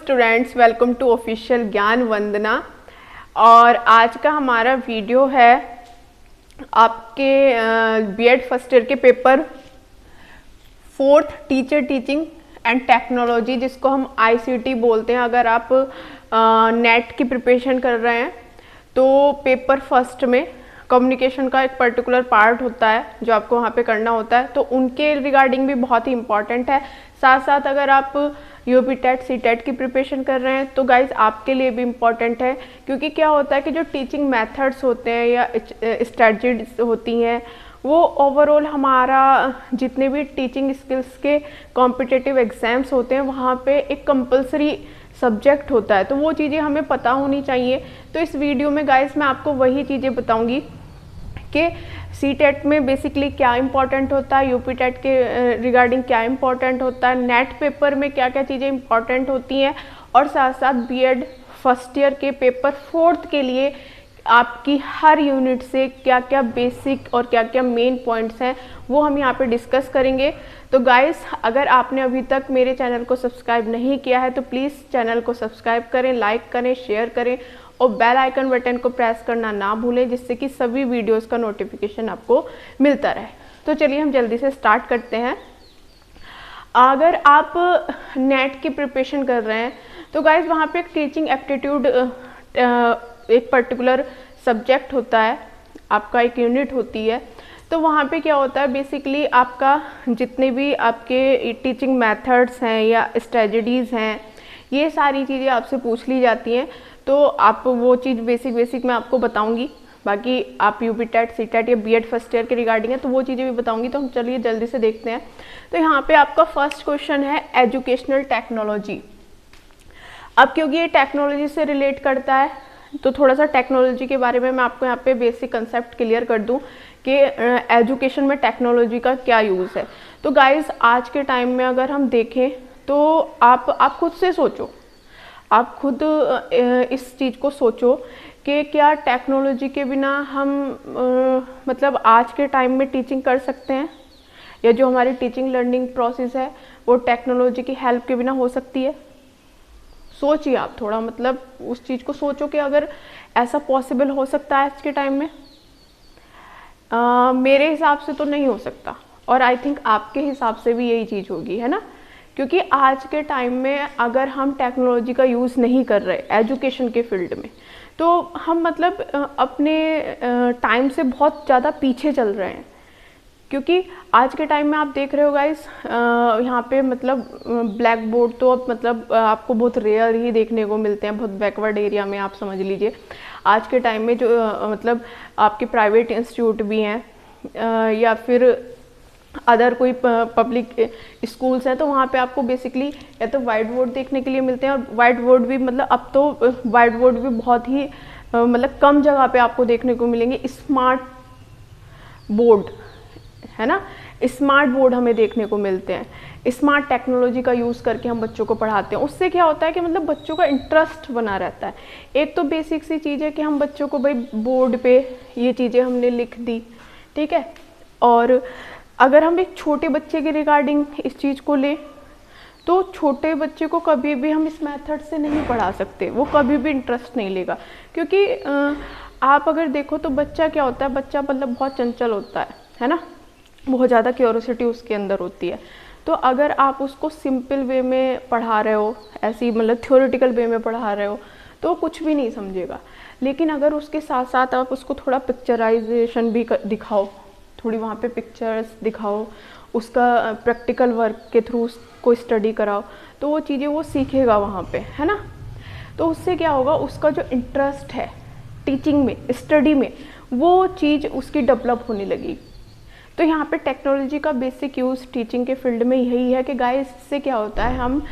Students, welcome to official ज्ञान वंदना। और आज का हमारा वीडियो है आपके बीएड फर्स्ट ईयर के paper 4 teacher teaching and technology, जिसको हम आईसीटी बोलते हैं। अगर आप नेट की प्रिपरेशन कर रहे हैं तो पेपर फर्स्ट में कम्युनिकेशन का एक पर्टिकुलर पार्ट होता है जो आपको वहाँ पे करना होता है, तो उनके रिगार्डिंग भी बहुत ही इम्पॉर्टेंट है। साथ साथ अगर आप यूपी टेट सी टेट की प्रिपरेशन कर रहे हैं तो गाइज आपके लिए भी इम्पॉर्टेंट है, क्योंकि क्या होता है कि जो टीचिंग मेथड्स होते हैं या स्ट्रेटजीज होती हैं वो ओवरऑल हमारा जितने भी टीचिंग स्किल्स के कॉम्पिटिटिव एग्जाम्स होते हैं वहाँ पे एक कंपलसरी सब्जेक्ट होता है, तो वो चीज़ें हमें पता होनी चाहिए। तो इस वीडियो में गाइस मैं आपको वही चीज़ें बताऊंगी कि सी टेट में बेसिकली क्या इंपॉर्टेंट होता है, यूपी टेट के रिगार्डिंग क्या इंपॉर्टेंट होता है, नेट पेपर में क्या क्या चीज़ें इंपॉर्टेंट होती हैं, और साथ साथ बीएड फर्स्ट ईयर के पेपर 4 के लिए आपकी हर यूनिट से क्या क्या बेसिक और क्या क्या मेन पॉइंट्स हैं वो हम यहाँ पे डिस्कस करेंगे। तो गाइस, अगर आपने अभी तक मेरे चैनल को सब्सक्राइब नहीं किया है तो प्लीज़ चैनल को सब्सक्राइब करें, लाइक करें, शेयर करें और बेल आइकन बटन को प्रेस करना ना भूलें, जिससे कि सभी वीडियोस का नोटिफिकेशन आपको मिलता रहे। तो चलिए हम जल्दी से स्टार्ट करते हैं। अगर आप नेट की प्रिपरेशन कर रहे हैं तो गाइज वहाँ पे एक टीचिंग एप्टीट्यूड एक पर्टिकुलर सब्जेक्ट होता है, आपका एक यूनिट होती है। तो वहाँ पे क्या होता है, बेसिकली आपका जितने भी आपके टीचिंग मेथड्स हैं या स्ट्रेटजीज हैं, ये सारी चीज़ें आपसे पूछ ली जाती हैं। तो आप वो चीज़ बेसिक मैं आपको बताऊंगी। बाकी आप यूपी टेट सी टेट या बीएड फर्स्ट ईयर के रिगार्डिंग है तो वो चीज़ें भी बताऊंगी। तो हम चलिए जल्दी से देखते हैं। तो यहाँ पे आपका फर्स्ट क्वेश्चन है एजुकेशनल टेक्नोलॉजी। अब क्योंकि ये टेक्नोलॉजी से रिलेट करता है तो थोड़ा सा टेक्नोलॉजी के बारे में मैं आपको यहाँ पे बेसिक कंसेप्ट क्लियर कर दूँ कि एजुकेशन में टेक्नोलॉजी का क्या यूज़ है। तो गाइज आज के टाइम में अगर हम देखें तो आप खुद से सोचो, आप खुद इस चीज़ को सोचो कि क्या टेक्नोलॉजी के बिना हम मतलब आज के टाइम में टीचिंग कर सकते हैं, या जो हमारी टीचिंग लर्निंग प्रोसेस है वो टेक्नोलॉजी की हेल्प के बिना हो सकती है। सोचिए आप थोड़ा, मतलब उस चीज़ को सोचो कि अगर ऐसा पॉसिबल हो सकता है आज के टाइम में। मेरे हिसाब से तो नहीं हो सकता, और आई थिंक आपके हिसाब से भी यही चीज़ होगी, है ना। क्योंकि आज के टाइम में अगर हम टेक्नोलॉजी का यूज़ नहीं कर रहे एजुकेशन के फील्ड में तो हम मतलब अपने टाइम से बहुत ज़्यादा पीछे चल रहे हैं। क्योंकि आज के टाइम में आप देख रहे हो गाइस, यहाँ पे मतलब ब्लैक बोर्ड तो अब मतलब आपको बहुत रेयर ही देखने को मिलते हैं, बहुत बैकवर्ड एरिया में आप समझ लीजिए। आज के टाइम में जो मतलब आपके प्राइवेट इंस्टीट्यूट भी हैं या फिर अदर कोई पब्लिक स्कूल्स हैं तो वहाँ पे आपको बेसिकली या तो वाइट बोर्ड देखने के लिए मिलते हैं, और वाइट बोर्ड भी मतलब अब तो वाइट बोर्ड भी बहुत ही मतलब कम जगह पे आपको देखने को मिलेंगे। स्मार्ट बोर्ड, है ना, स्मार्ट बोर्ड हमें देखने को मिलते हैं। स्मार्ट टेक्नोलॉजी का यूज़ करके हम बच्चों को पढ़ाते हैं। उससे क्या होता है कि मतलब बच्चों का इंटरेस्ट बना रहता है। एक तो बेसिक सी चीज़ है कि हम बच्चों को भाई बोर्ड पे ये चीज़ें हमने लिख दी, ठीक है। और अगर हम एक छोटे बच्चे के रिगार्डिंग इस चीज़ को लें तो छोटे बच्चे को कभी भी हम इस मेथड से नहीं पढ़ा सकते, वो कभी भी इंटरेस्ट नहीं लेगा। क्योंकि आप अगर देखो तो बच्चा क्या होता है, बच्चा मतलब बहुत चंचल होता है ना, बहुत ज़्यादा क्यूरोसिटी उसके अंदर होती है। तो अगर आप उसको सिंपल वे में पढ़ा रहे हो, ऐसी मतलब थ्योरेटिकल वे में पढ़ा रहे हो तो कुछ भी नहीं समझेगा। लेकिन अगर उसके साथ साथ आप उसको थोड़ा पिक्चराइजेशन भी दिखाओ, थोड़ी वहाँ पे पिक्चर्स दिखाओ, उसका प्रैक्टिकल वर्क के थ्रू उसको स्टडी कराओ, तो वो चीज़ें वो सीखेगा वहाँ पे, है ना। तो उससे क्या होगा, उसका जो इंटरेस्ट है टीचिंग में, स्टडी में, वो चीज़ उसकी डेवलप होने लगेगी। तो यहाँ पे टेक्नोलॉजी का बेसिक यूज़ टीचिंग के फील्ड में यही है कि गाइस इससे क्या होता है, हम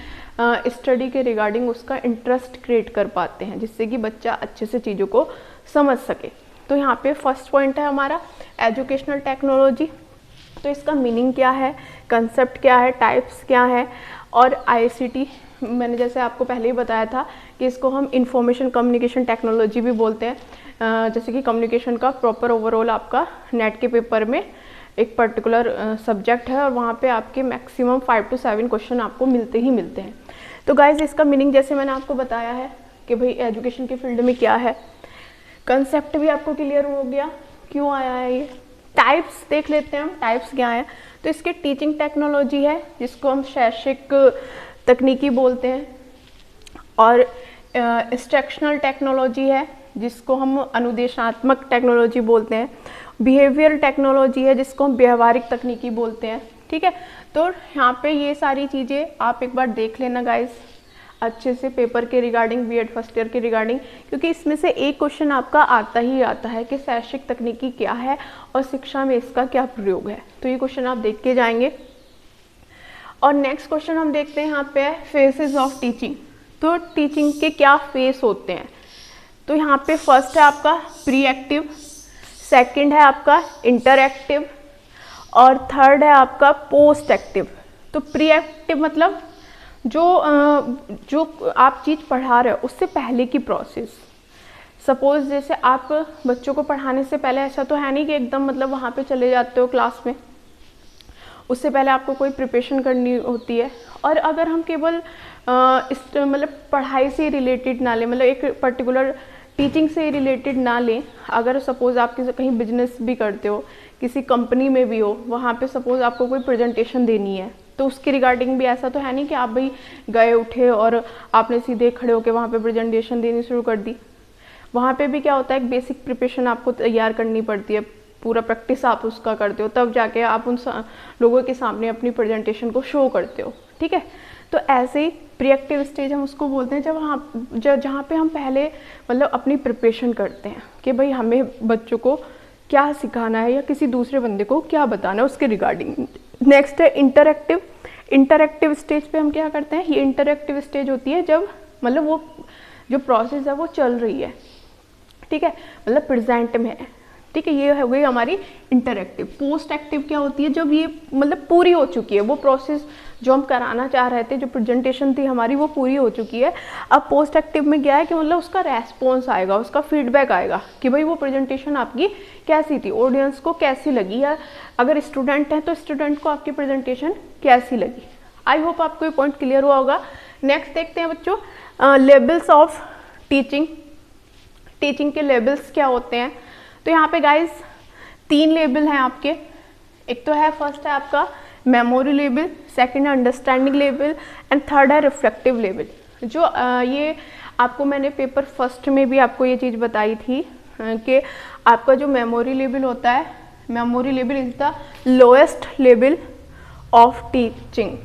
स्टडी के रिगार्डिंग उसका इंटरेस्ट क्रिएट कर पाते हैं, जिससे कि बच्चा अच्छे से चीज़ों को समझ सके। तो यहाँ पे फर्स्ट पॉइंट है हमारा एजुकेशनल टेक्नोलॉजी। तो इसका मीनिंग क्या है, कंसेप्ट क्या है, टाइप्स क्या है, और आईसीटी मैंने जैसे आपको पहले ही बताया था कि इसको हम इंफॉर्मेशन कम्युनिकेशन टेक्नोलॉजी भी बोलते हैं। जैसे कि कम्युनिकेशन का प्रॉपर ओवरऑल आपका नेट के पेपर में एक पर्टिकुलर सब्जेक्ट है और वहाँ पे आपके मैक्सिमम 5 to 7 क्वेश्चन आपको मिलते ही मिलते हैं। तो गाइज इसका मीनिंग जैसे मैंने आपको बताया है कि भाई एजुकेशन के फील्ड में क्या है, कंसेप्ट भी आपको क्लियर हो गया क्यों आया है ये। टाइप्स देख लेते हैं हम, टाइप्स क्या है। तो इसके टीचिंग टेक्नोलॉजी है जिसको हम शैक्षिक तकनीकी बोलते हैं, और इंस्ट्रक्शनल टेक्नोलॉजी है जिसको हम अनुदेशात्मक टेक्नोलॉजी बोलते हैं, बिहेवियर टेक्नोलॉजी है जिसको हम व्यवहारिक तकनीकी बोलते हैं। ठीक है, तो यहाँ पे ये सारी चीज़ें आप एक बार देख लेना गाइज अच्छे से पेपर के रिगार्डिंग, बीएड फर्स्ट ईयर के रिगार्डिंग, क्योंकि इसमें से एक क्वेश्चन आपका आता ही आता है कि शैक्षिक तकनीकी क्या है और शिक्षा में इसका क्या प्रयोग है। तो ये क्वेश्चन आप देख के जाएंगे। और नेक्स्ट क्वेश्चन हम देखते हैं यहाँ पे फेसेस ऑफ टीचिंग। तो टीचिंग के क्या फेस होते हैं। तो यहाँ पे फर्स्ट है आपका प्री एक्टिव, सेकंड है आपका इंटरएक्टिव, और थर्ड है आपका पोस्ट एक्टिव। तो प्री एक्टिव मतलब जो आप चीज़ पढ़ा रहे हो उससे पहले की प्रोसेस। सपोज जैसे आप बच्चों को पढ़ाने से पहले, ऐसा तो है नहीं कि एकदम मतलब वहाँ पे चले जाते हो क्लास में, उससे पहले आपको कोई प्रिपरेशन करनी होती है। और अगर हम केवल मतलब पढ़ाई से रिलेटेड ना लें, मतलब एक पर्टिकुलर टीचिंग से रिलेटेड ना लें, अगर सपोज़ आप कहीं बिजनेस भी करते हो, किसी कंपनी में भी हो, वहाँ पे सपोज़ आपको कोई प्रेजेंटेशन देनी है, तो उसके रिगार्डिंग भी ऐसा तो है नहीं कि आप भाई गए उठे और आपने सीधे खड़े होकर वहाँ पे प्रेजेंटेशन देनी शुरू कर दी। वहाँ पे भी क्या होता है, एक बेसिक प्रिपरेशन आपको तैयार करनी पड़ती है, पूरा प्रैक्टिस आप उसका करते हो, तब जाके आप उन लोगों के सामने अपनी प्रेजेंटेशन को शो करते हो। ठीक है, तो ऐसे ही प्रीएक्टिव स्टेज हम उसको बोलते हैं जहाँ पे हम पहले मतलब अपनी प्रिपरेशन करते हैं कि भाई हमें बच्चों को क्या सिखाना है या किसी दूसरे बंदे को क्या बताना है उसके रिगार्डिंग। नेक्स्ट है इंटरएक्टिव। इंटरएक्टिव स्टेज पे हम क्या करते हैं, ये इंटरएक्टिव स्टेज होती है जब मतलब वो जो प्रोसेस है वो चल रही है, ठीक है, मतलब प्रेजेंट में है। ठीक है, ये हो गई हमारी इंटरएक्टिव। पोस्ट एक्टिव क्या होती है, जब ये मतलब पूरी हो चुकी है वो प्रोसेस जो हम कराना चाह रहे थे, जो प्रेजेंटेशन थी हमारी वो पूरी हो चुकी है। अब पोस्ट एक्टिव में क्या है कि मतलब उसका रेस्पॉन्स आएगा, उसका फीडबैक आएगा कि भाई वो प्रेजेंटेशन आपकी कैसी थी, ऑडियंस को कैसी लगी, या अगर स्टूडेंट हैं तो स्टूडेंट को आपकी प्रेजेंटेशन कैसी लगी। आई होप आपको ये पॉइंट क्लियर हुआ होगा। नेक्स्ट देखते हैं बच्चों लेवल्स ऑफ टीचिंग। टीचिंग के लेवल्स क्या होते हैं। तो यहाँ पे गाइज 3 लेवल हैं आपके। एक तो है फर्स्ट है आपका मेमोरी लेवल, सेकंड है अंडरस्टैंडिंग लेवल, एंड थर्ड है रिफ्लेक्टिव लेवल। जो ये आपको मैंने पेपर फर्स्ट में भी आपको ये चीज़ बताई थी कि आपका जो मेमोरी लेवल होता है, memory level is the lowest level of teaching.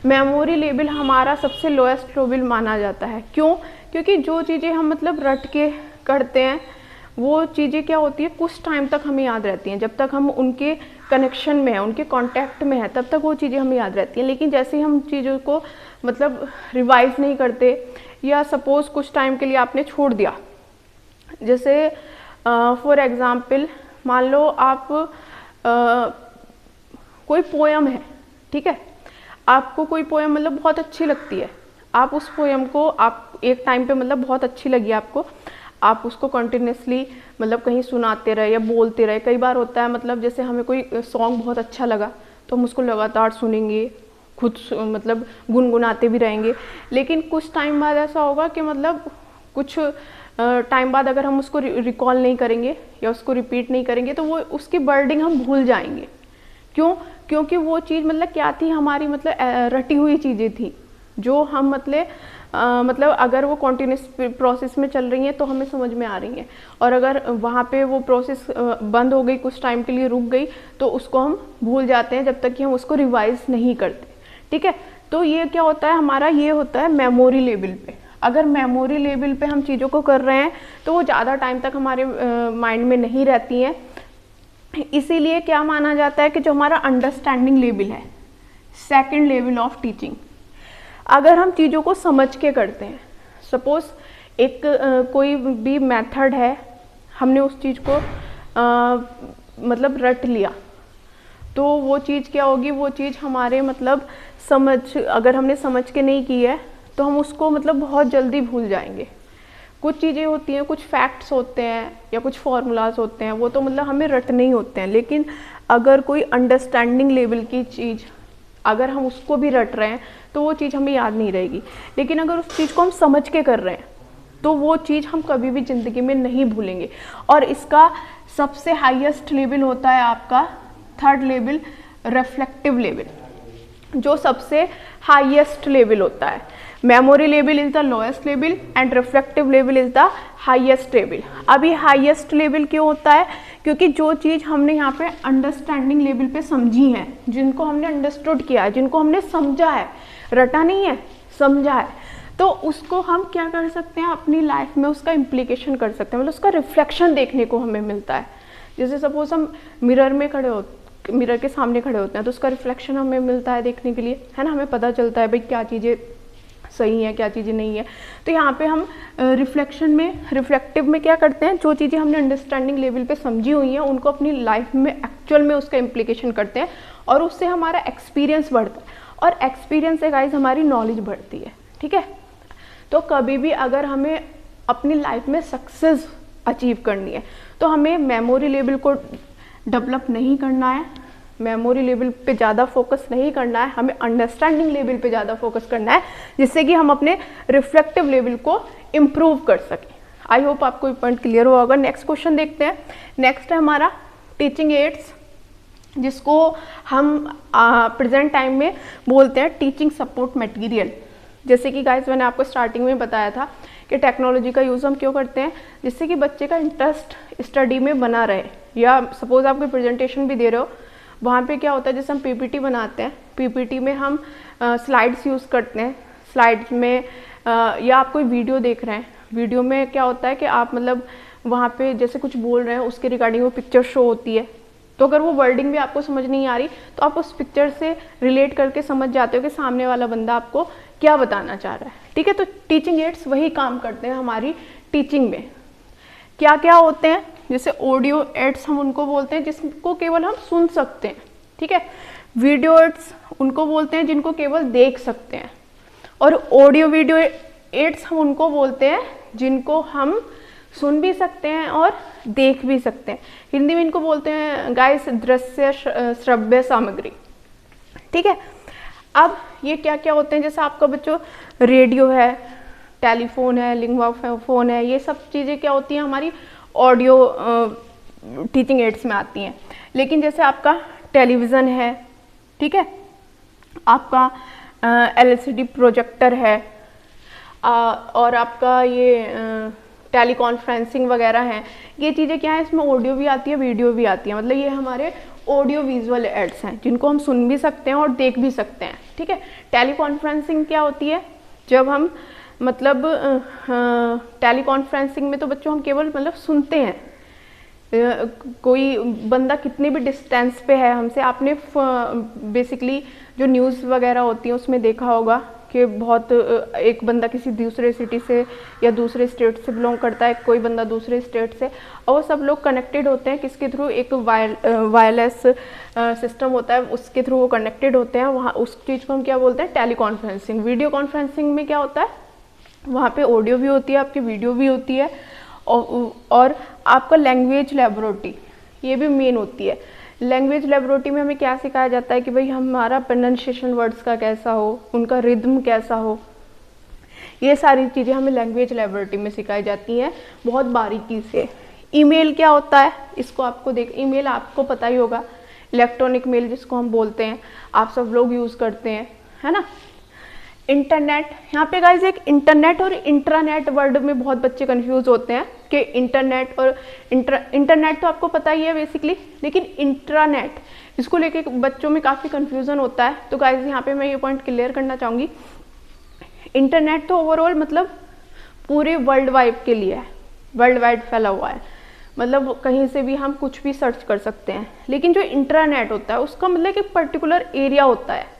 Memory level हमारा सबसे लोएस्ट लेवल माना जाता है। क्यों? क्योंकि जो चीज़ें हम मतलब रट के करते हैं वो चीज़ें क्या होती है, कुछ टाइम तक हमें याद रहती हैं, जब तक हम उनके कनेक्शन में है, उनके कांटेक्ट में है, तब तक वो चीज़ें हमें याद रहती हैं। लेकिन जैसे ही हम चीज़ों को मतलब रिवाइज नहीं करते, या सपोज़ कुछ टाइम के लिए आपने छोड़ दिया, जैसे फॉर एग्ज़ाम्पल मान लो आप कोई पोएम है, ठीक है, आपको कोई पोएम मतलब बहुत अच्छी लगती है, आप उस पोएम को आप एक टाइम पे मतलब बहुत अच्छी लगी आपको, आप उसको कंटिन्यूसली मतलब कहीं सुनाते रहे या बोलते रहे। कई बार होता है मतलब जैसे हमें कोई सॉन्ग बहुत अच्छा लगा तो हम उसको लगातार सुनेंगे, खुद मतलब गुनगुनाते भी रहेंगे। लेकिन कुछ टाइम बाद ऐसा होगा कि मतलब कुछ टाइम बाद अगर हम उसको रिकॉल नहीं करेंगे या उसको रिपीट नहीं करेंगे तो वो उसकी वर्डिंग हम भूल जाएंगे। क्यों? क्योंकि वो चीज़ मतलब क्या थी, हमारी मतलब रटी हुई चीज़ें थी जो हम मतलब अगर वो कॉन्टिन्यूस प्रोसेस में चल रही हैं तो हमें समझ में आ रही हैं, और अगर वहाँ पे वो प्रोसेस बंद हो गई, कुछ टाइम के लिए रुक गई, तो उसको हम भूल जाते हैं जब तक कि हम उसको रिवाइज नहीं करते। ठीक है, तो ये क्या होता है हमारा, ये होता है मेमोरी लेवल पे। अगर मेमोरी लेवल पे हम चीज़ों को कर रहे हैं तो वो ज़्यादा टाइम तक हमारे माइंड में नहीं रहती हैं। इसीलिए क्या माना जाता है कि जो हमारा अंडरस्टैंडिंग लेवल है, सेकेंड लेवल ऑफ टीचिंग, अगर हम चीज़ों को समझ के करते हैं, सपोज़ एक कोई भी मेथड है, हमने उस चीज़ को मतलब रट लिया, तो वो चीज़ क्या होगी, वो चीज़ हमारे मतलब अगर हमने समझ के नहीं की है तो हम उसको मतलब बहुत जल्दी भूल जाएंगे। कुछ चीज़ें होती हैं, कुछ फैक्ट्स होते हैं या कुछ फार्मूलाज होते हैं, वो तो मतलब हमें रटने ही होते हैं। लेकिन अगर कोई अंडरस्टैंडिंग लेवल की चीज़ अगर हम उसको भी रट रहे हैं तो तो वो चीज़ हमें याद नहीं रहेगी। लेकिन अगर उस चीज़ को हम समझ के कर रहे हैं तो वो चीज़ हम कभी भी ज़िंदगी में नहीं भूलेंगे। और इसका सबसे हाईएस्ट लेवल होता है आपका थर्ड लेवल, रिफ्लेक्टिव लेवल, जो सबसे हाईएस्ट लेवल होता है। Memory level is the lowest level and reflective level is the highest level. अभी हाईएस्ट लेवल क्यों होता है? क्योंकि जो चीज़ हमने यहाँ पे अंडरस्टैंडिंग लेवल पे समझी है, जिनको हमने अंडरस्टूड किया है, जिनको हमने समझा है, रटा नहीं है, समझा है, तो उसको हम क्या कर सकते हैं, अपनी लाइफ में उसका इम्प्लीकेशन कर सकते हैं, मतलब उसका रिफ्लेक्शन देखने को हमें मिलता है। जैसे सपोज हम मिरर के सामने खड़े होते हैं तो उसका रिफ्लेक्शन हमें मिलता है देखने के लिए, है ना, हमें पता चलता है भाई क्या चीज़ें सही है, क्या चीज़ें नहीं है। तो यहाँ पे हम रिफ्लेक्शन में, रिफ्लेक्टिव में क्या करते हैं, जो चीज़ें हमने अंडरस्टैंडिंग लेवल पे समझी हुई हैं उनको अपनी लाइफ में एक्चुअल में उसका इम्प्लीकेशन करते हैं और उससे हमारा एक्सपीरियंस बढ़ता है और एक्सपीरियंस से गाइस हमारी नॉलेज बढ़ती है। ठीक है, तो कभी भी अगर हमें अपनी लाइफ में सक्सेस अचीव करनी है तो हमें मेमोरी लेवल को डेवलप नहीं करना है, मेमोरी लेवल पे ज़्यादा फोकस नहीं करना है, हमें अंडरस्टैंडिंग लेवल पे ज़्यादा फोकस करना है, जिससे कि हम अपने रिफ्लेक्टिव लेवल को इम्प्रूव कर सकें। आई होप आपको ये पॉइंट क्लियर हुआ होगा। नेक्स्ट क्वेश्चन देखते हैं। नेक्स्ट है हमारा टीचिंग एड्स, जिसको हम प्रेजेंट टाइम में बोलते हैं टीचिंग सपोर्ट मटेरियल। जैसे कि गाइस मैंने आपको स्टार्टिंग में बताया था कि टेक्नोलॉजी का यूज़ हम क्यों करते हैं, जिससे कि बच्चे का इंटरेस्ट स्टडी में बना रहे। या सपोज आप कोई प्रेजेंटेशन भी दे रहे हो, वहाँ पे क्या होता है, जैसे हम पीपीटी बनाते हैं, पीपीटी में हम स्लाइड्स यूज़ करते हैं। स्लाइड्स में या आप कोई वीडियो देख रहे हैं, वीडियो में क्या होता है कि आप मतलब वहाँ पे जैसे कुछ बोल रहे हैं उसके रिगार्डिंग वो पिक्चर शो होती है। तो अगर वो वर्डिंग भी आपको समझ नहीं आ रही तो आप उस पिक्चर से रिलेट करके समझ जाते हो कि सामने वाला बंदा आपको क्या बताना चाह रहा है। ठीक है, तो टीचिंग एड्स वही काम करते हैं हमारी टीचिंग में। क्या क्या होते हैं, जैसे ऑडियो एड्स हम उनको बोलते हैं जिसको केवल हम सुन सकते हैं। ठीक है, वीडियो एड्स उनको बोलते हैं जिनको केवल देख सकते हैं, और ऑडियो वीडियो एड्स हम उनको बोलते हैं जिनको हम सुन भी सकते हैं और देख भी सकते हैं। हिंदी में इनको बोलते हैं गाइस दृश्य श्रव्य सामग्री। ठीक है, अब ये क्या क्या होते हैं, जैसे आपका बच्चों रेडियो है, टेलीफोन है, लिंगवा फोन है, ये सब चीज़ें क्या होती हैं हमारी ऑडियो टीचिंग एड्स में आती हैं। लेकिन जैसे आपका टेलीविज़न है, ठीक है, आपका एलसीडी प्रोजेक्टर है, और आपका ये टेली कॉन्फ्रेंसिंग वगैरह हैं, ये चीज़ें क्या है, इसमें ऑडियो भी आती है, वीडियो भी आती है। मतलब ये हमारे ऑडियो विजुअल एड्स हैं जिनको हम सुन भी सकते हैं और देख भी सकते हैं। ठीक है, टेली कॉन्फ्रेंसिंग क्या होती है, जब हम मतलब टेली कॉन्फ्रेंसिंग में तो बच्चों हम केवल मतलब सुनते हैं, कोई बंदा कितने भी डिस्टेंस पे है हमसे। आपने बेसिकली जो न्यूज़ वगैरह होती है उसमें देखा होगा कि बहुत एक बंदा किसी दूसरे सिटी से या दूसरे स्टेट से बिलोंग करता है, कोई बंदा दूसरे स्टेट से, और वो सब लोग कनेक्टेड होते हैं किसके थ्रू, एक वायरलेस सिस्टम होता है, उसके थ्रू वो कनेक्टेड होते हैं। वहाँ उस चीज़ को हम क्या बोलते हैं, टेली कॉन्फ्रेंसिंग। वीडियो कॉन्फ्रेंसिंग में क्या होता है, वहाँ पे ऑडियो भी होती है, आपकी वीडियो भी होती है, और आपका लैंग्वेज लैबोरेटरी ये भी मेन होती है। लैंग्वेज लैबोरेटरी में हमें क्या सिखाया जाता है कि भाई हमारा प्रोनाउंसिएशन वर्ड्स का कैसा हो, उनका रिदम कैसा हो, ये सारी चीज़ें हमें लैंग्वेज लैबोरेटरी में सिखाई जाती हैं बहुत बारीकी से। ईमेल क्या होता है, इसको आपको ईमेल आपको पता ही होगा, इलेक्ट्रॉनिक मेल जिसको हम बोलते हैं, आप सब लोग यूज़ करते हैं, है ना। इंटरनेट, यहाँ पे गाइज एक इंटरनेट और इंट्रानेट वर्ड में बहुत बच्चे कंफ्यूज होते हैं कि इंटरनेट और इंटरनेट तो आपको पता ही है बेसिकली, लेकिन इंट्रानेट इसको लेके बच्चों में काफ़ी कंफ्यूजन होता है। तो गाइज यहाँ पे मैं ये पॉइंट क्लियर करना चाहूँगी, इंटरनेट तो ओवरऑल मतलब पूरे वर्ल्ड वाइड के लिए है, वर्ल्ड वाइड फैला हुआ है, मतलब कहीं से भी हम कुछ भी सर्च कर सकते हैं। लेकिन जो इंट्रानेट होता है उसका मतलब एक पर्टिकुलर एरिया होता है।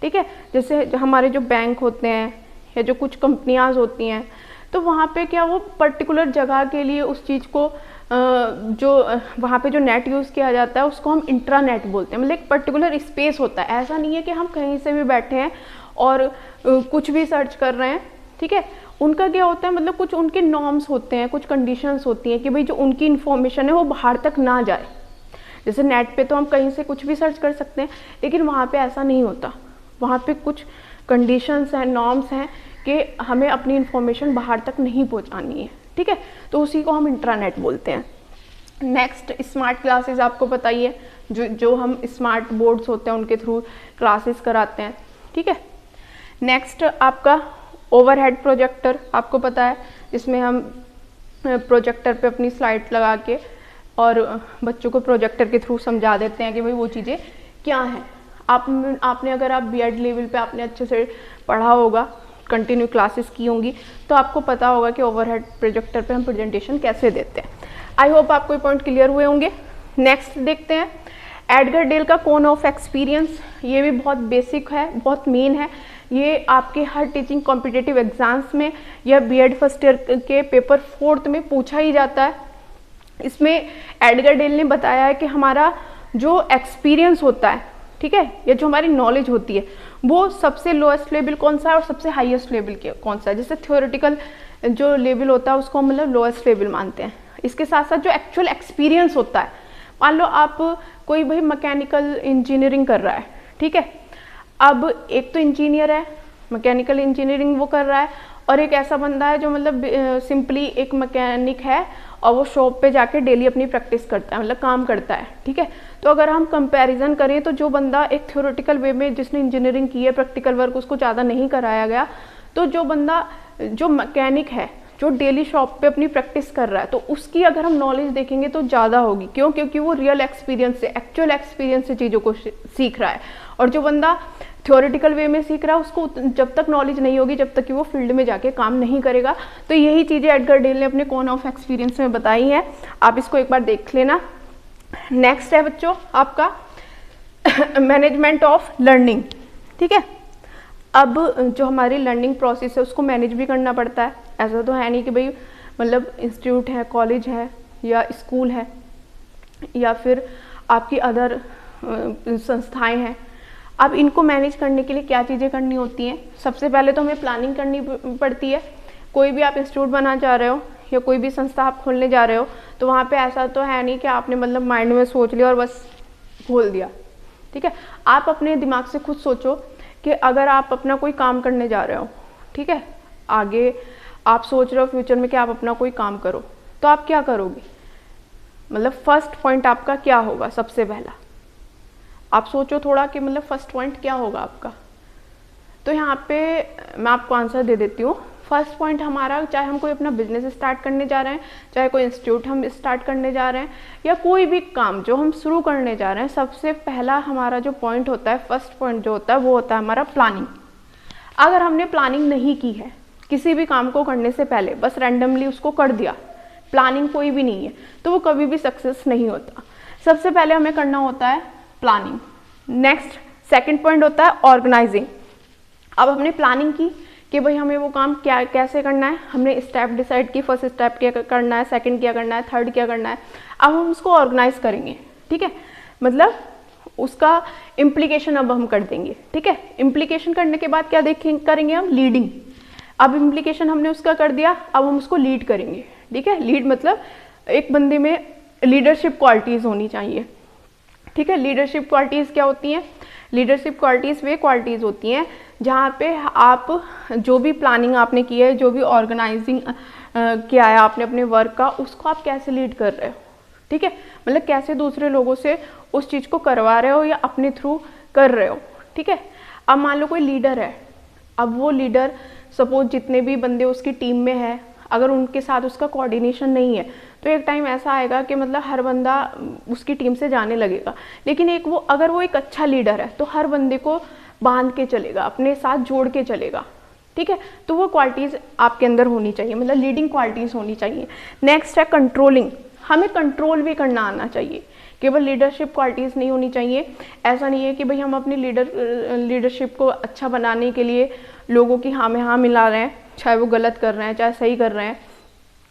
ठीक है, जैसे हमारे जो बैंक होते हैं या जो कुछ कंपनियां होती हैं, तो वहाँ पे क्या वो पर्टिकुलर जगह के लिए उस चीज़ को जो वहाँ पे जो नेट यूज़ किया जाता है उसको हम इंट्रानेट बोलते हैं। मतलब एक पर्टिकुलर स्पेस होता है, ऐसा नहीं है कि हम कहीं से भी बैठे हैं और कुछ भी सर्च कर रहे हैं। ठीक है, उनका क्या होता है, मतलब कुछ उनके नॉर्म्स होते हैं, कुछ कंडीशंस होती हैं कि भाई जो उनकी इन्फॉर्मेशन है वो बाहर तक ना जाए। जैसे नेट पे तो हम कहीं से कुछ भी सर्च कर सकते हैं, लेकिन वहाँ पे ऐसा नहीं होता, वहाँ पे कुछ कंडीशंस हैं, नॉर्म्स हैं कि हमें अपनी इन्फॉर्मेशन बाहर तक नहीं पहुंचानी है, ठीक है। तो उसी को हम इंट्रानेट बोलते हैं। नेक्स्ट स्मार्ट क्लासेस, आपको पता ही है, जो हम स्मार्ट बोर्ड्स होते हैं उनके थ्रू क्लासेस कराते हैं, ठीक है। नेक्स्ट आपका ओवरहेड प्रोजेक्टर, आपको पता है, जिसमें हम प्रोजेक्टर पे अपनी स्लाइड लगा के और बच्चों को प्रोजेक्टर के थ्रू समझा देते हैं कि भाई वो चीज़ें क्या हैं। आपने अगर आप बीएड लेवल पे आपने अच्छे से पढ़ा होगा, कंटिन्यू क्लासेस की होंगी, तो आपको पता होगा कि ओवरहेड प्रोजेक्टर पे हम प्रेजेंटेशन कैसे देते हैं। आई होप आपको ये पॉइंट क्लियर हुए होंगे। नेक्स्ट देखते हैं एडगर डेल का कोन ऑफ एक्सपीरियंस। ये भी बहुत बेसिक है, बहुत मेन है। ये आपके हर टीचिंग कॉम्पिटिटिव एग्जाम्स में या बीएड फर्स्ट ईयर के पेपर 4 में पूछा ही जाता है। इसमें एडगर डेल ने बताया है कि हमारा जो एक्सपीरियंस होता है, ठीक है, या जो हमारी नॉलेज होती है, वो सबसे लोएस्ट लेवल कौन सा है और सबसे हाईएस्ट लेवल कौन सा है। जैसे थ्योरेटिकल जो लेवल होता है उसको हम मतलब लोएस्ट लेवल मानते हैं। इसके साथ साथ जो एक्चुअल एक्सपीरियंस होता है, मान लो आप कोई भाई मैकेनिकल इंजीनियरिंग कर रहा है, ठीक है। अब एक तो इंजीनियर है, मैकेनिकल इंजीनियरिंग वो कर रहा है, और एक ऐसा बंदा है जो मतलब सिंपली एक मैकेनिक है और वो शॉप पे जाके डेली अपनी प्रैक्टिस करता है, मतलब काम करता है, ठीक है। तो अगर हम कंपैरिजन करें तो जो बंदा एक थ्योरेटिकल वे में जिसने इंजीनियरिंग की है, प्रैक्टिकल वर्क उसको ज़्यादा नहीं कराया गया, तो जो बंदा जो मैकेनिक है जो डेली शॉप पे अपनी प्रैक्टिस कर रहा है, तो उसकी अगर हम नॉलेज देखेंगे तो ज़्यादा होगी। क्यों? क्योंकि वो रियल एक्सपीरियंस से, एक्चुअल एक्सपीरियंस से चीज़ों को सीख रहा है। और जो बंदा थ्योरेटिकल वे में सीख रहा है उसको जब तक नॉलेज नहीं होगी, जब तक कि वो फील्ड में जाके काम नहीं करेगा। तो यही चीज़ें एडगर डेल ने अपने कोन ऑफ एक्सपीरियंस में बताई हैं, आप इसको एक बार देख लेना। नेक्स्ट है बच्चों आपका मैनेजमेंट ऑफ लर्निंग, ठीक है। अब जो हमारी लर्निंग प्रोसेस है उसको मैनेज भी करना पड़ता है। ऐसा तो है नहीं कि भाई मतलब इंस्टीट्यूट है, कॉलेज है या स्कूल है या फिर आपकी अदर संस्थाएं हैं, अब इनको मैनेज करने के लिए क्या चीज़ें करनी होती हैं। सबसे पहले तो हमें प्लानिंग करनी पड़ती है। कोई भी आप इंस्टीट्यूट बनाना चाह रहे हो या कोई भी संस्था आप खोलने जा रहे हो, तो वहाँ पे ऐसा तो है नहीं कि आपने मतलब माइंड में सोच लिया और बस खोल दिया, ठीक है। आप अपने दिमाग से खुद सोचो कि अगर आप अपना कोई काम करने जा रहे हो, ठीक है, आगे आप सोच रहे हो फ्यूचर में कि आप अपना कोई काम करो, तो आप क्या करोगे, मतलब फर्स्ट पॉइंट आपका क्या होगा। सबसे पहला आप सोचो थोड़ा कि मतलब फर्स्ट पॉइंट क्या होगा आपका। तो यहाँ पे मैं आपको आंसर दे देती हूँ। फर्स्ट पॉइंट हमारा, चाहे हम कोई अपना बिजनेस स्टार्ट करने जा रहे हैं, चाहे कोई इंस्टीट्यूट हम स्टार्ट करने जा रहे हैं, या कोई भी काम जो हम शुरू करने जा रहे हैं, सबसे पहला हमारा जो पॉइंट होता है, फर्स्ट पॉइंट जो होता है वो होता है हमारा प्लानिंग। अगर हमने प्लानिंग नहीं की है किसी भी काम को करने से पहले, बस रैंडमली उसको कर दिया, प्लानिंग कोई भी नहीं है, तो वो कभी भी सक्सेस नहीं होता। सबसे पहले हमें करना होता है प्लानिंग। नेक्स्ट सेकंड पॉइंट होता है ऑर्गेनाइजिंग। अब हमने प्लानिंग की कि भाई हमें वो काम क्या कैसे करना है, हमने स्टेप डिसाइड की, फर्स्ट स्टेप क्या करना है, सेकंड क्या करना है, थर्ड क्या करना है। अब हम उसको ऑर्गेनाइज करेंगे, ठीक है, मतलब उसका इम्प्लीकेशन अब हम कर देंगे, ठीक है। इम्प्लीकेशन करने के बाद क्या करेंगे हम, लीडिंग। अब इम्प्लीकेशन हमने उसका कर दिया, अब हम उसको लीड करेंगे, ठीक है। लीड मतलब एक बंदे में लीडरशिप क्वालिटीज़ होनी चाहिए, ठीक है। लीडरशिप क्वालिटीज़ क्या होती हैं, लीडरशिप क्वालिटीज़ वे क्वालिटीज़ होती हैं जहाँ पे आप जो भी प्लानिंग आपने की है, जो भी ऑर्गेनाइजिंग किया है आपने अपने वर्क का, उसको आप कैसे लीड कर रहे हो, ठीक है, मतलब कैसे दूसरे लोगों से उस चीज़ को करवा रहे हो या अपने थ्रू कर रहे हो, ठीक है। अब मान लो कोई लीडर है, अब वो लीडर सपोज जितने भी बंदे उसकी टीम में है, अगर उनके साथ उसका कोऑर्डिनेशन नहीं है, तो एक टाइम ऐसा आएगा कि मतलब हर बंदा उसकी टीम से जाने लगेगा। लेकिन अगर वो एक अच्छा लीडर है तो हर बंदे को बांध के चलेगा, अपने साथ जोड़ के चलेगा, ठीक है। तो वो क्वालिटीज़ आपके अंदर होनी चाहिए, मतलब लीडिंग क्वालिटीज़ होनी चाहिए। नेक्स्ट है कंट्रोलिंग। हमें कंट्रोल भी करना आना चाहिए, केवल लीडरशिप क्वालिटीज़ नहीं होनी चाहिए। ऐसा नहीं है कि भाई हम अपनी लीडरशिप को अच्छा बनाने के लिए लोगों की हाँ में हाँ मिला रहे हैं, चाहे वो गलत कर रहे हैं चाहे सही कर रहे हैं,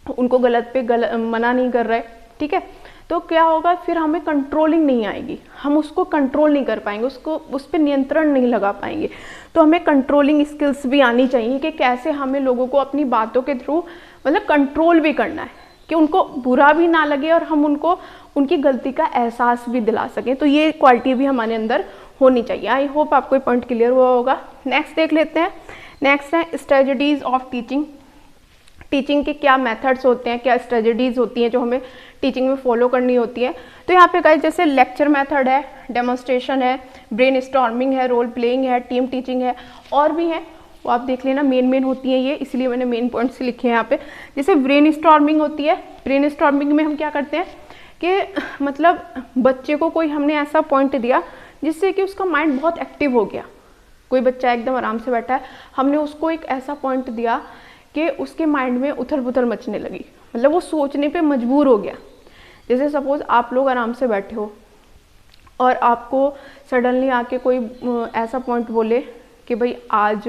उनको गलत पे मना नहीं कर रहे, ठीक है। तो क्या होगा, फिर हमें कंट्रोलिंग नहीं आएगी, हम उसको कंट्रोल नहीं कर पाएंगे, उसको उस पर नियंत्रण नहीं लगा पाएंगे। तो हमें कंट्रोलिंग स्किल्स भी आनी चाहिए कि कैसे हमें लोगों को अपनी बातों के थ्रू मतलब कंट्रोल भी करना है कि उनको बुरा भी ना लगे और हम उनको उनकी गलती का एहसास भी दिला सकें। तो ये क्वालिटी भी हमारे अंदर होनी चाहिए। आई होप आपको ये पॉइंट क्लियर हुआ होगा। नेक्स्ट देख लेते हैं। नेक्स्ट है स्ट्रेटजीज ऑफ टीचिंग। टीचिंग के क्या मेथड्स होते हैं, क्या स्ट्रेटजीज होती हैं जो हमें टीचिंग में फॉलो करनी होती है। तो यहाँ पे गाइस जैसे लेक्चर मेथड है, डेमोन्स्ट्रेशन है, ब्रेन स्टॉर्मिंग है, रोल प्लेइंग है, टीम टीचिंग है, और भी है, वो आप देख लेना। मेन होती है ये, इसलिए मैंने मेन पॉइंट्स लिखे हैं यहाँ पे। जैसे ब्रेन स्टॉर्मिंग होती है। ब्रेन स्टॉर्मिंग में हम क्या करते हैं कि मतलब बच्चे को कोई हमने ऐसा पॉइंट दिया जिससे कि उसका माइंड बहुत एक्टिव हो गया। कोई बच्चा एकदम आराम से बैठा है, हमने उसको एक ऐसा पॉइंट दिया कि उसके माइंड में उथल पुथल मचने लगी, मतलब वो सोचने पे मजबूर हो गया। जैसे सपोज आप लोग आराम से बैठे हो और आपको सडनली आके कोई ऐसा पॉइंट बोले कि भाई आज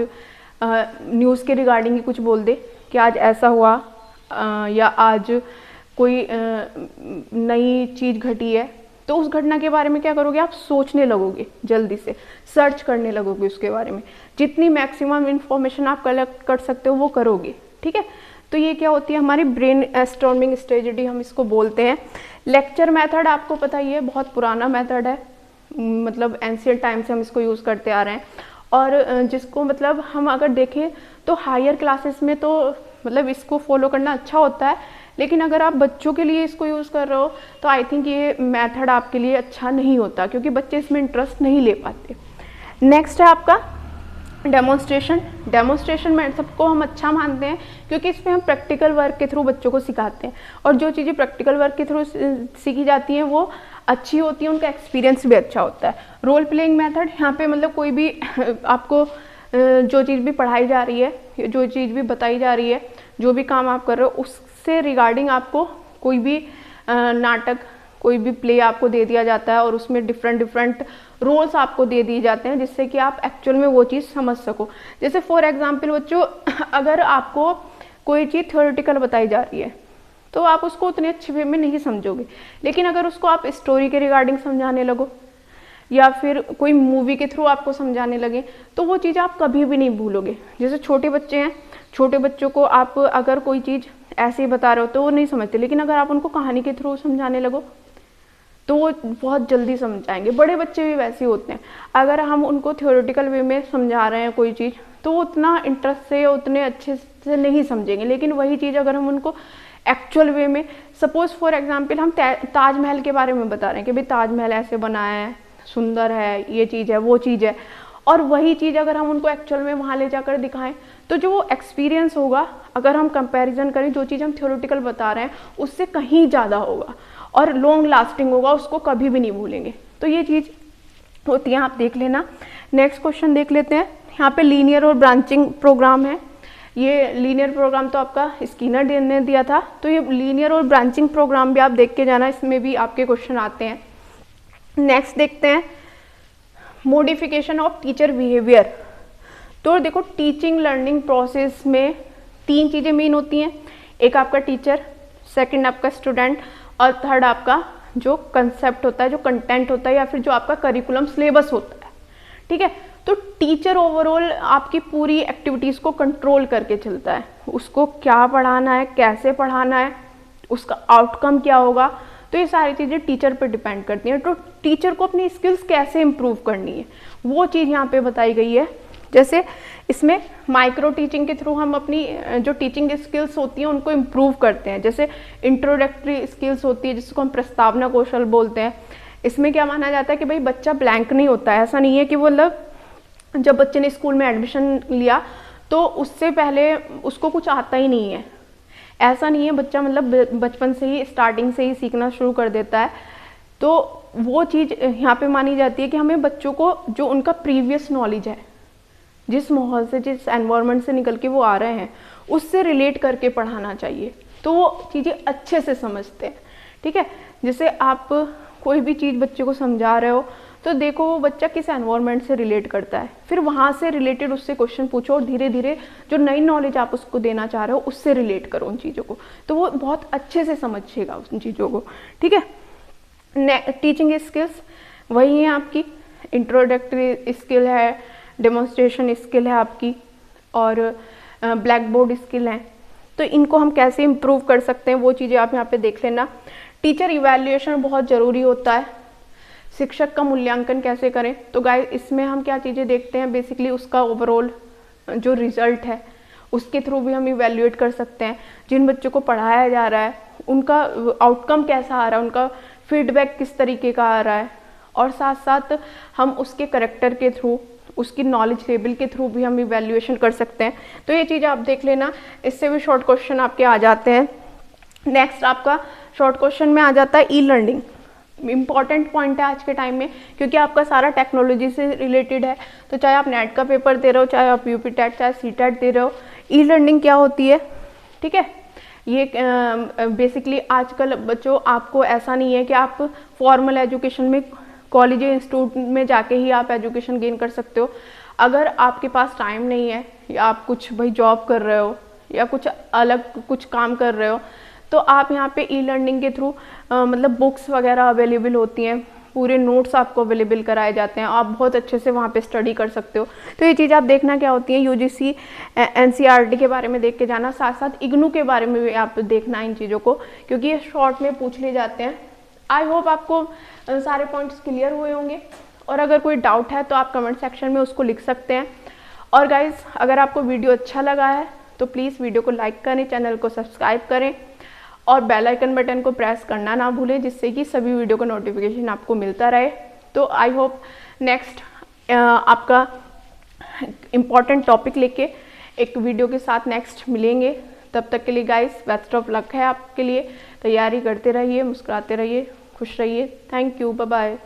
न्यूज़ के रिगार्डिंग ही कुछ बोल दे कि आज ऐसा हुआ या आज कोई नई चीज़ घटी है, तो उस घटना के बारे में क्या करोगे, आप सोचने लगोगे, जल्दी से सर्च करने लगोगे उसके बारे में। जितनी मैक्सिमम इंफॉर्मेशन आप कलेक्ट कर सकते हो वो करोगे, ठीक है। तो ये क्या होती है हमारी ब्रेन स्टॉर्मिंग स्ट्रेटजी, हम इसको बोलते हैं। लेक्चर मेथड आपको पता ही है, बहुत पुराना मेथड है, मतलब एंशिएंट टाइम से हम इसको यूज़ करते आ रहे हैं। और जिसको मतलब हम अगर देखें तो हायर क्लासेस में तो मतलब इसको फॉलो करना अच्छा होता है, लेकिन अगर आप बच्चों के लिए इसको यूज़ कर रहे हो तो आई थिंक ये मेथड आपके लिए अच्छा नहीं होता, क्योंकि बच्चे इसमें इंटरेस्ट नहीं ले पाते। नेक्स्ट है आपका डेमोन्स्ट्रेशन। डेमोन्स्ट्रेशन में सबको हम अच्छा मानते हैं क्योंकि इसमें हम प्रैक्टिकल वर्क के थ्रू बच्चों को सिखाते हैं, और जो चीज़ें प्रैक्टिकल वर्क के थ्रू सीखी जाती हैं वो अच्छी होती है, उनका एक्सपीरियंस भी अच्छा होता है। रोल प्लेइंग मेथड, यहाँ पे मतलब कोई भी आपको जो चीज़ भी पढ़ाई जा रही है, जो चीज़ भी बताई जा रही है, जो भी काम आप कर रहे हो उससे रिगार्डिंग आपको कोई भी नाटक, कोई भी प्ले आपको दे दिया जाता है और उसमें डिफरेंट रोल्स आपको दे दिए जाते हैं जिससे कि आप एक्चुअल में वो चीज़ समझ सको। जैसे फॉर एग्जांपल बच्चों, अगर आपको कोई चीज़ थ्योरेटिकल बताई जा रही है तो आप उसको उतने अच्छे वे में नहीं समझोगे, लेकिन अगर उसको आप स्टोरी के रिगार्डिंग समझाने लगो या फिर कोई मूवी के थ्रू आपको समझाने लगे तो वो चीज़ आप कभी भी नहीं भूलोगे। जैसे छोटे बच्चे हैं, छोटे बच्चों को आप अगर कोई चीज़ ऐसे ही बता रहे हो तो वो नहीं समझते, लेकिन अगर आप उनको कहानी के थ्रू समझाने लगो तो वो बहुत जल्दी समझ जाएंगे। बड़े बच्चे भी वैसे होते हैं, अगर हम उनको थ्योरेटिकल वे में समझा रहे हैं कोई चीज़ तो वो उतना इंटरेस्ट से, उतने अच्छे से नहीं समझेंगे, लेकिन वही चीज़ अगर हम उनको एक्चुअल वे में, सपोज फॉर एग्जांपल हम ताजमहल के बारे में बता रहे हैं कि भाई ताजमहल ऐसे बनाया है, सुंदर है, ये चीज़ है, वो चीज़ है, और वही चीज़ अगर हम उनको एक्चुअल में वहाँ ले जाकर दिखाएं तो जो वो एक्सपीरियंस होगा, अगर हम कंपैरिजन करें जो चीज़ हम थ्योरेटिकल बता रहे हैं उससे कहीं ज़्यादा होगा और लॉन्ग लास्टिंग होगा, उसको कभी भी नहीं भूलेंगे। तो ये चीज़ होती है, आप देख लेना। नेक्स्ट क्वेश्चन देख लेते हैं। यहाँ पे लीनियर और ब्रांचिंग प्रोग्राम है। ये लीनियर प्रोग्राम तो आपका स्किनर ने दिया था, तो ये लीनियर और ब्रांचिंग प्रोग्राम भी आप देख के जाना, इसमें भी आपके क्वेश्चन आते हैं। नेक्स्ट देखते हैं मॉडिफिकेशन ऑफ टीचर बिहेवियर। तो देखो टीचिंग लर्निंग प्रोसेस में 3 चीज़ें मेन होती हैं, एक आपका टीचर, सेकंड आपका स्टूडेंट, और थर्ड आपका जो कंसेप्ट होता है, जो कंटेंट होता है, या फिर जो आपका करिकुलम सिलेबस होता है, ठीक है। तो टीचर ओवरऑल आपकी पूरी एक्टिविटीज़ को कंट्रोल करके चलता है, उसको क्या पढ़ाना है, कैसे पढ़ाना है, उसका आउटकम क्या होगा, तो ये सारी चीज़ें टीचर पर डिपेंड करती हैं। तो टीचर को अपनी स्किल्स कैसे इम्प्रूव करनी है वो चीज़ यहाँ पे बताई गई है। जैसे इसमें माइक्रो टीचिंग के थ्रू हम अपनी जो टीचिंग स्किल्स होती हैं उनको इम्प्रूव करते हैं। जैसे इंट्रोडक्टरी स्किल्स होती है जिसको हम प्रस्तावना कौशल बोलते हैं। इसमें क्या माना जाता है कि भाई बच्चा ब्लैंक नहीं होता है, ऐसा नहीं है कि वो मतलब जब बच्चे ने स्कूल में एडमिशन लिया तो उससे पहले उसको कुछ आता ही नहीं है, ऐसा नहीं है। बच्चा मतलब बचपन से ही, स्टार्टिंग से ही सीखना शुरू कर देता है। तो वो चीज़ यहाँ पे मानी जाती है कि हमें बच्चों को जो उनका प्रीवियस नॉलेज है, जिस माहौल से, जिस एनवायरनमेंट से निकल के वो आ रहे हैं, उससे रिलेट करके पढ़ाना चाहिए, तो वो चीज़ें अच्छे से समझते हैं, ठीक है। जैसे आप कोई भी चीज़ बच्चे को समझा रहे हो तो देखो वो बच्चा किस एनवायरनमेंट से रिलेट करता है, फिर वहाँ से रिलेटेड उससे क्वेश्चन पूछो और धीरे धीरे जो नई नॉलेज आप उसको देना चाह रहे हो उससे रिलेट करो उन चीज़ों को, तो वो बहुत अच्छे से समझेगा उन चीज़ों को, ठीक है। टीचिंग स्किल्स वही है आपकी, इंट्रोडक्टरी स्किल है, डेमोन्स्ट्रेशन स्किल है आपकी, और ब्लैक बोर्ड स्किल है। तो इनको हम कैसे इम्प्रूव कर सकते हैं वो चीज़ें आप यहाँ पे देख लेना। टीचर इवैल्यूएशन बहुत ज़रूरी होता है। शिक्षक का मूल्यांकन कैसे करें। तो गाइस इसमें हम क्या चीज़ें देखते हैं, बेसिकली उसका ओवरऑल जो रिजल्ट है उसके थ्रू भी हम इवेल्युएट कर सकते हैं। जिन बच्चों को पढ़ाया जा रहा है उनका आउटकम कैसा आ रहा है, उनका फीडबैक किस तरीके का आ रहा है, और साथ साथ हम उसके करेक्टर के थ्रू, उसकी नॉलेज लेवल के थ्रू भी हम इवेल्युएशन कर सकते हैं। तो ये चीज़ आप देख लेना, इससे भी शॉर्ट क्वेश्चन आपके आ जाते हैं। नेक्स्ट आपका शॉर्ट क्वेश्चन में आ जाता है ई लर्निंग। इम्पॉर्टेंट पॉइंट है आज के टाइम में, क्योंकि आपका सारा टेक्नोलॉजी से रिलेटेड है। तो चाहे आप नेट का पेपर दे रहे हो, चाहे आप यूपी टेट, चाहे सी टेट दे रहे हो, ई लर्निंग क्या होती है, ठीक है। ये बेसिकली आजकल बच्चों आपको ऐसा नहीं है कि आप फॉर्मल एजुकेशन में कॉलेज इंस्टीट्यूट में जाके ही आप एजुकेशन गेन कर सकते हो। अगर आपके पास टाइम नहीं है, या आप कुछ भाई जॉब कर रहे हो या कुछ अलग कुछ काम कर रहे हो, तो आप यहाँ पे ई लर्निंग के थ्रू मतलब बुक्स वगैरह अवेलेबल होती हैं, पूरे नोट्स आपको अवेलेबल कराए जाते हैं, आप बहुत अच्छे से वहाँ पे स्टडी कर सकते हो। तो ये चीज़ आप देखना क्या होती है, यूजीसी एनसीईआरटी के बारे में देख के जाना, साथ साथ इग्नू के बारे में भी आप देखना इन चीज़ों को, क्योंकि ये शॉर्ट में पूछ ले जाते हैं। आई होप आपको सारे पॉइंट्स क्लियर हुए होंगे, और अगर कोई डाउट है तो आप कमेंट सेक्शन में उसको लिख सकते हैं। और गाइज अगर आपको वीडियो अच्छा लगा है तो प्लीज़ वीडियो को लाइक करें, चैनल को सब्सक्राइब करें और बेल आइकन बटन को प्रेस करना ना भूलें, जिससे कि सभी वीडियो का नोटिफिकेशन आपको मिलता रहे। तो आई होप नेक्स्ट आपका इम्पॉर्टेंट टॉपिक लेके एक वीडियो के साथ नेक्स्ट मिलेंगे। तब तक के लिए गाइस बेस्ट ऑफ लक है आपके लिए। तैयारी करते रहिए, मुस्कुराते रहिए, खुश रहिए। Thank you, bye bye.